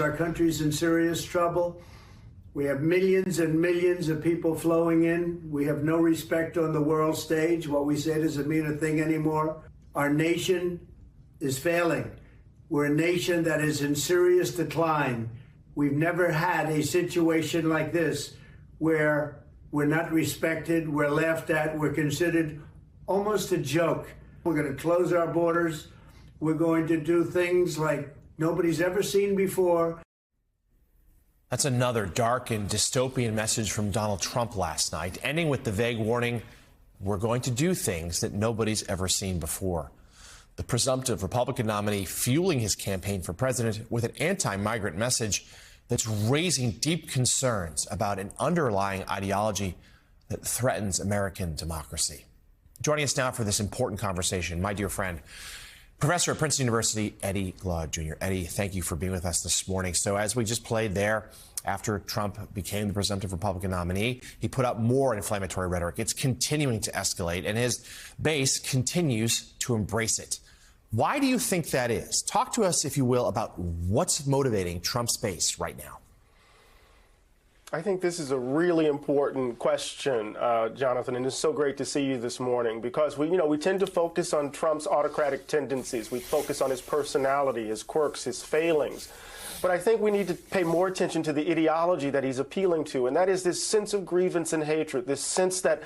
Our country's in serious trouble. We have millions and millions of people flowing in. We have no respect on the world stage. What we say doesn't mean a thing anymore. Our nation is failing. We're a nation that is in serious decline. We've never had a situation like this where we're not respected, we're laughed at, we're considered almost a joke. We're going to close our borders. We're going to do things like nobody's ever seen before. That's another dark and dystopian message from Donald Trump last night, ending with the vague warning, we're going to do things that nobody's ever seen before. The presumptive Republican nominee fueling his campaign for president with an anti-migrant message that's raising deep concerns about an underlying ideology that threatens American democracy. Joining us now for this important conversation, my dear friend, Professor at Princeton University, Eddie Glaude Jr. Eddie, thank you for being with us this morning. So as we just played there, after Trump became the presumptive Republican nominee, he put up more inflammatory rhetoric. It's continuing to escalate, and his base continues to embrace it. Why do you think that is? Talk to us, if you will, about what's motivating Trump's base right now. I think this is a really important question, Jonathan, and it's so great to see you this morning because we tend to focus on Trump's autocratic tendencies. We focus on his personality, his quirks, his failings. But I think we need to pay more attention to the ideology that he's appealing to, and that is this sense of grievance and hatred, this sense that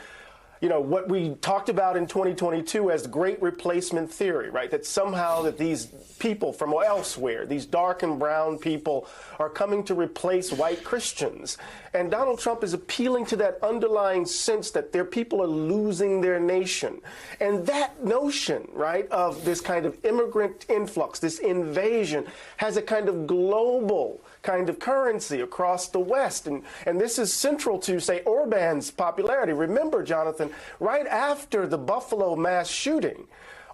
what we talked about in 2022 as the great replacement theory, right? That somehow that these people from elsewhere, these dark and brown people, are coming to replace white Christians. And Donald Trump is appealing to that underlying sense that their people are losing their nation. And that notion, right, of this kind of immigrant influx, this invasion, has a kind of global kind of currency across the West. And this is central to, say, Orban's popularity. Remember, Jonathan, right after the Buffalo mass shooting,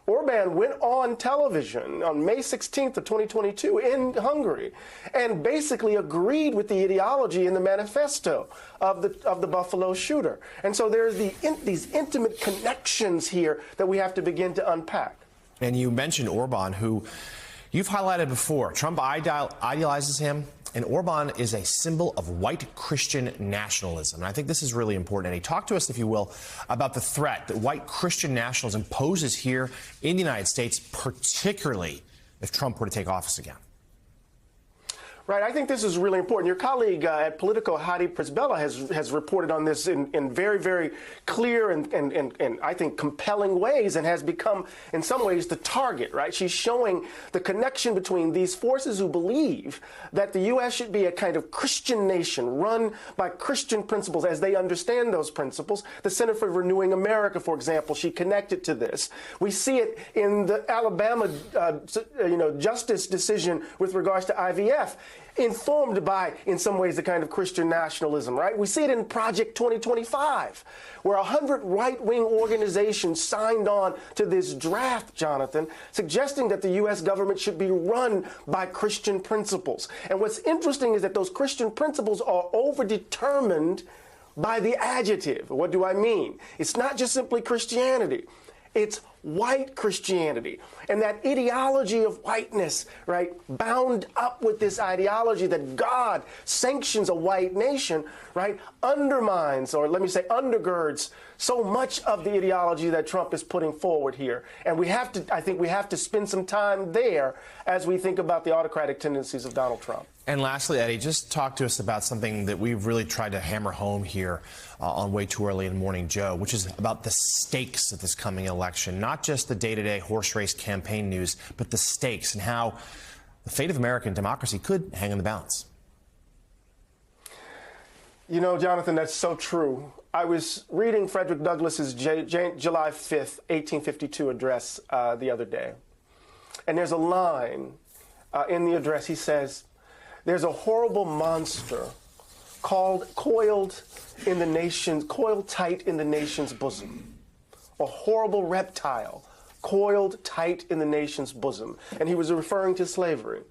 Orban went on television on May 16th of 2022 in Hungary and basically agreed with the ideology in the manifesto of the Buffalo shooter. And so there's these intimate connections here that we have to begin to unpack. And you mentioned Orban, who you've highlighted before. Trump idealizes him, and Orban is a symbol of white Christian nationalism. And I think this is really important. And talk to us, if you will, about the threat that white Christian nationalism poses here in the United States, particularly if Trump were to take office again. Right. I think this is really important. Your colleague at Politico, Heidi Przybyla, has reported on this in very, very clear and I think compelling ways and has become, in some ways, the target, right? She's showing the connection between these forces who believe that the U.S. should be a kind of Christian nation run by Christian principles as they understand those principles. The Center for Renewing America, for example, she connected to this. We see it in the Alabama, justice decision with regards to IVF. Informed by, in some ways, the kind of Christian nationalism, right? We see it in Project 2025, where 100 right-wing organizations signed on to this draft, Jonathan, suggesting that the U.S. government should be run by Christian principles. And what's interesting is that those Christian principles are overdetermined by the adjective. What do I mean? It's not just simply Christianity. It's white Christianity. And that ideology of whiteness, right, bound up with this ideology that God sanctions a white nation, right, undermines, or let me say undergirds, so much of the ideology that Trump is putting forward here. And I think we have to spend some time there as we think about the autocratic tendencies of Donald Trump. And lastly, Eddie, just talk to us about something that we've really tried to hammer home here on Way Too Early in Morning Joe, which is about the stakes of this coming election, not just the day-to-day horse race campaign news, but the stakes and how the fate of American democracy could hang in the balance. You know, Jonathan, that's so true. I was reading Frederick Douglass's July 5th, 1852 address the other day. And there's a line in the address. He says, "There's a horrible monster coiled tight in the nation's bosom. A horrible reptile coiled tight in the nation's bosom." And he was referring to slavery.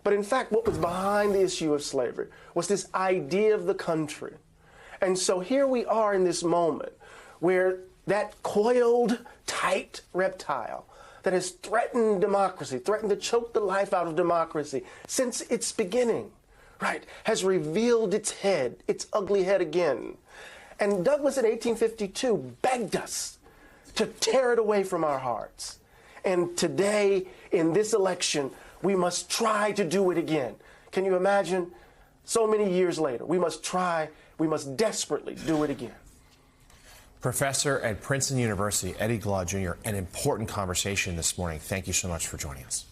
But in fact, what was behind the issue of slavery was this idea of the country. And so here we are in this moment where that coiled tight reptile that has threatened democracy, threatened to choke the life out of democracy since its beginning, right, has revealed its head, its ugly head again. And Douglas in 1852 begged us to tear it away from our hearts. And today, in this election, we must try to do it again. Can you imagine? So many years later, we must desperately do it again. Professor at Princeton University, Eddie Glaude Jr., an important conversation this morning. Thank you so much for joining us.